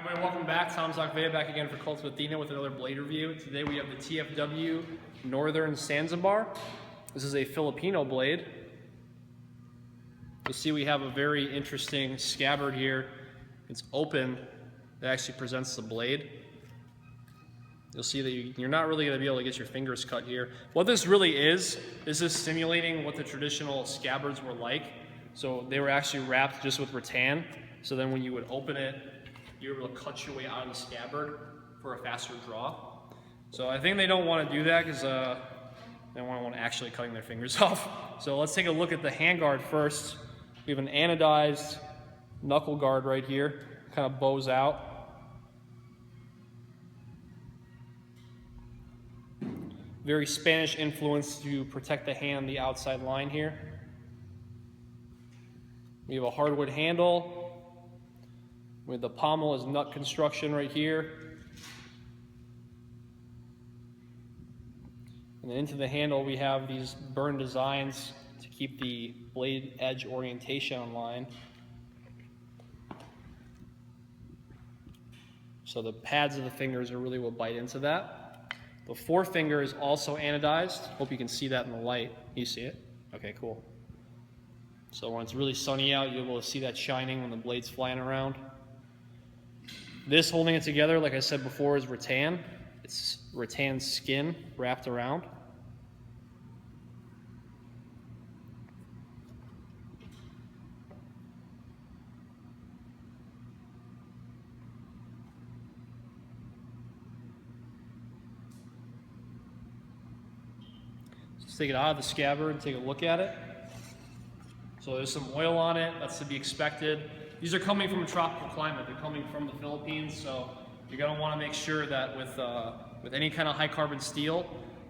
Alright everybody, welcome back. Tom Zakvea back again for KULT of Athena with another blade review. Today we have the TFW Northern Sansibar. This is a Filipino blade. You'll see we have a very interesting scabbard here. It's open. It actually presents the blade. You'll see that you're not really going to be able to get your fingers cut here. What this really is simulating what the traditional scabbards were like. So they were actually wrapped just with rattan. So then when you would open it, you're able to cut your way out of the scabbard for a faster draw. So I think they don't want to do that because they don't want actually cutting their fingers off. So let's take a look at the handguard first. We have an anodized knuckle guard right here, kind of bows out. Very Spanish influence to protect the hand, the outside line here. We have a hardwood handle with the pommel as nut construction right here. And then into the handle we have these burn designs to keep the blade edge orientation on line. So the pads of the fingers are really what bite into that. The forefinger is also anodized. Hope you can see that in the light. You see it? Okay, cool. So when it's really sunny out, you're able to see that shining when the blade's flying around. This holding it together, like I said before, is rattan. It's rattan skin wrapped around. Let's take it out of the scabbard and take a look at it. So there's some oil on it, that's to be expected. These are coming from a tropical climate. They're coming from the Philippines, so you're going to want to make sure that with any kind of high carbon steel,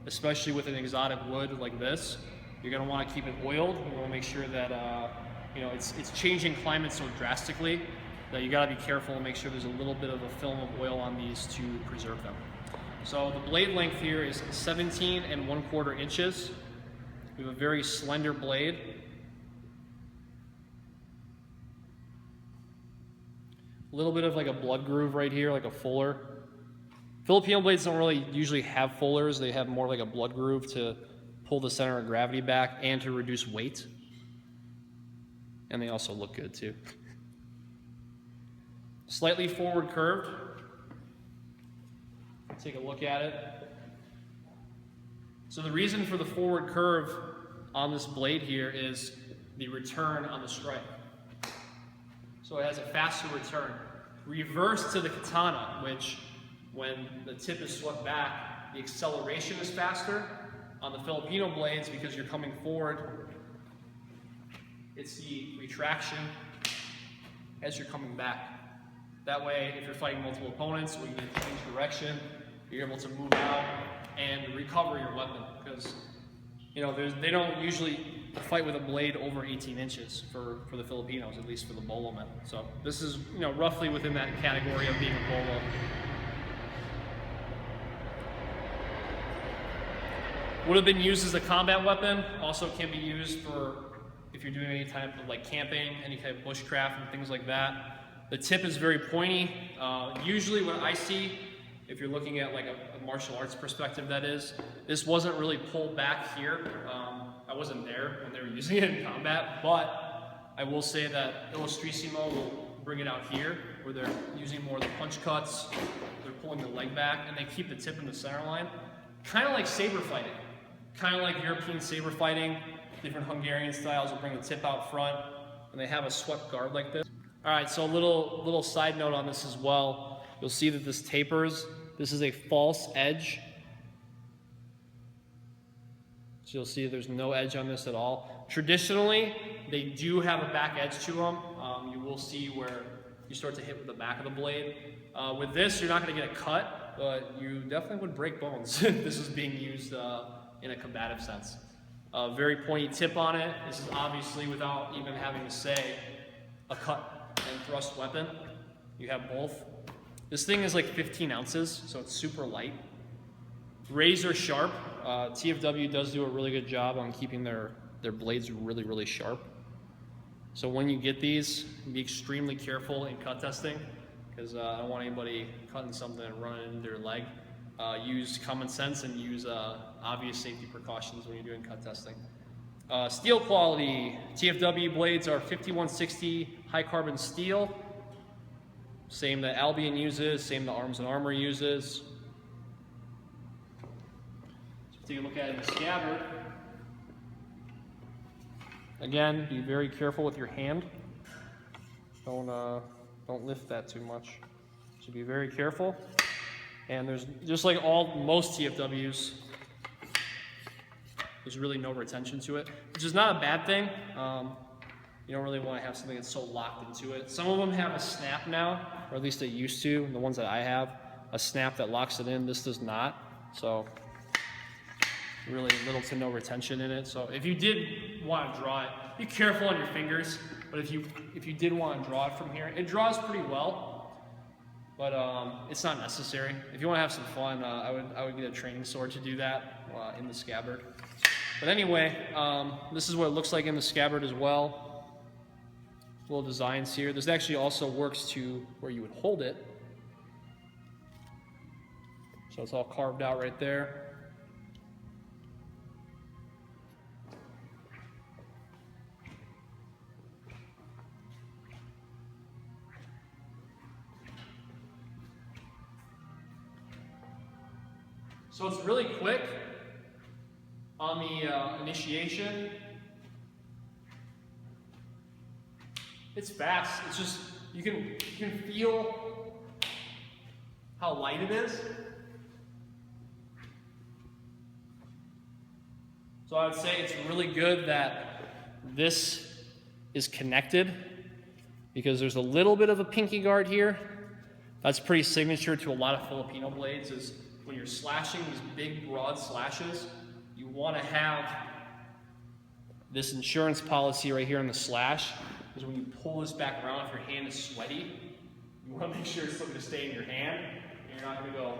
especially with an exotic wood like this, you're going to want to keep it oiled. You want to make sure that it's changing climate so drastically that you got to be careful and make sure there's a little bit of a film of oil on these to preserve them. So the blade length here is 17 1/4 inches. We have a very slender blade. A little bit of like a blood groove right here, like a fuller. Filipino blades don't really usually have fullers. They have more like a blood groove to pull the center of gravity back and to reduce weight. And they also look good too. Slightly forward curved. Take a look at it. So the reason for the forward curve on this blade here is the return on the strike. So it has a faster return. Reverse to the katana, which when the tip is swept back, the acceleration is faster. On the Filipino blades, because you're coming forward, it's the retraction as you're coming back. That way, if you're fighting multiple opponents or you need to change direction, you're able to move out and recover your weapon. Because they don't usually fight with a blade over 18 inches for the Filipinos, at least for the bolo men. So this is roughly within that category of being a bolo. Would have been used as a combat weapon. Also can be used for if you're doing any type of like camping, any type of bushcraft and things like that. The tip is very pointy. Usually what I see, if you're looking at like a martial arts perspective, that is, this wasn't really pulled back here. I wasn't there when they were using it in combat, but I will say that Illustrissimo will bring it out here, where they're using more of the punch cuts, they're pulling the leg back, and they keep the tip in the center line. Kind of like saber fighting. Kind of like European saber fighting. Different Hungarian styles will bring the tip out front, and they have a swept guard like this. All right, so a little side note on this as well. You'll see that this tapers. This is a false edge. So you'll see there's no edge on this at all. Traditionally, they do have a back edge to them. You will see where you start to hit with the back of the blade. With this, you're not going to get a cut, but you definitely would break bones if this is being used in a combative sense. Very pointy tip on it. This is obviously, without even having to say, a cut and thrust weapon. You have both. This thing is like 15 ounces, so it's super light. Razor sharp. TFW does do a really good job on keeping their blades really, really sharp. So when you get these, be extremely careful in cut testing, because I don't want anybody cutting something and running into their leg. Use common sense and use obvious safety precautions when you're doing cut testing. Steel quality. TFW blades are 5160 high carbon steel. Same that Albion uses, same that Arms & Armor uses. So take a look at it in the scabbard. Again, be very careful with your hand. Don't lift that too much. So be very careful. And there's, just like most TFWs, there's really no retention to it, which is not a bad thing. You don't really want to have something that's so locked into it. Some of them have a snap now, or at least they used to. The ones that I have, a snap that locks it in. This does not. So really little to no retention in it. So if you did want to draw it, be careful on your fingers. But if you did want to draw it from here, it draws pretty well. But it's not necessary. If you want to have some fun, I would get a training sword to do that in the scabbard. But anyway, this is what it looks like in the scabbard as well. Little designs here. This actually also works to where you would hold it. So it's all carved out right there. So it's really quick on the initiation. It's fast. It's just, you can feel how light it is. So I would say it's really good that this is connected, because there's a little bit of a pinky guard here. That's pretty signature to a lot of Filipino blades, is when you're slashing these big broad slashes, you want to have this insurance policy right here on the slash. Because when you pull this back around, if your hand is sweaty, you want to make sure it's still going to stay in your hand. And you're not going to go,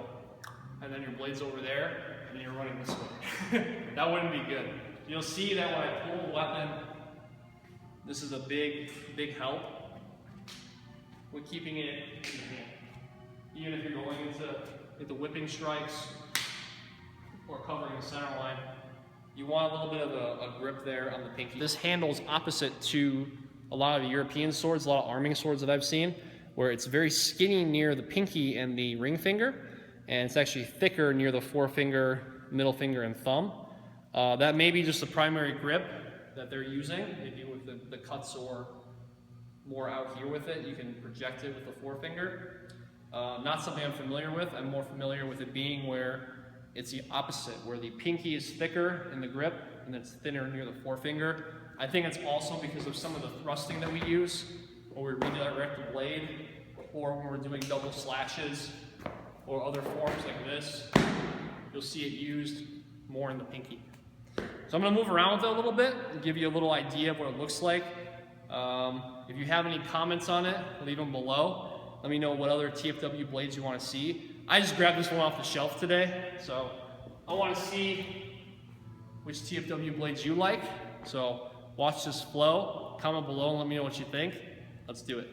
and then your blade's over there, and then you're running this way. That wouldn't be good. You'll see that when I pull the weapon, this is a big, big help with keeping it in your hand. Even if you're going into whipping strikes or covering the center line, you want a little bit of a grip there on the pinky. This handle's opposite to a lot of European swords, a lot of arming swords that I've seen, where it's very skinny near the pinky and the ring finger, and it's actually thicker near the forefinger, middle finger, and thumb. That may be just the primary grip that they're using, maybe with the cuts or more out here with it. You can project it with the forefinger. Not something I'm familiar with. I'm more familiar with it being where it's the opposite, where the pinky is thicker in the grip and it's thinner near the forefinger. I think it's also because of some of the thrusting that we use, or we redirect the blade, or when we're doing double slashes, or other forms like this. You'll see it used more in the pinky. So I'm going to move around with it a little bit and give you a little idea of what it looks like. If you have any comments on it, leave them below. Let me know what other TFW blades you want to see. I just grabbed this one off the shelf today, so I want to see which TFW blades you like. So watch this flow, comment below and let me know what you think. Let's do it.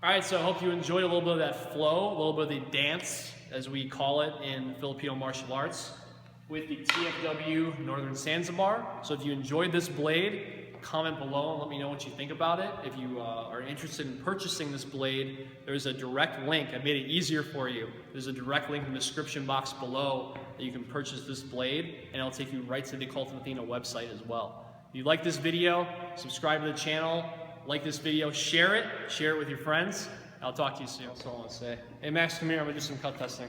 All right, so I hope you enjoyed a little bit of that flow, a little bit of the dance, as we call it in Filipino martial arts, with the TFW Northern Sansibar. So if you enjoyed this blade, comment below and let me know what you think about it. If you are interested in purchasing this blade, there's a direct link. I made it easier for you. There's a direct link in the description box below that you can purchase this blade, and it'll take you right to the KULT of Athena website as well. If you like this video, subscribe to the channel. like this video, share it with your friends. I'll talk to you soon. That's all I want to say. Hey Max, come here, I'm gonna do some cut testing.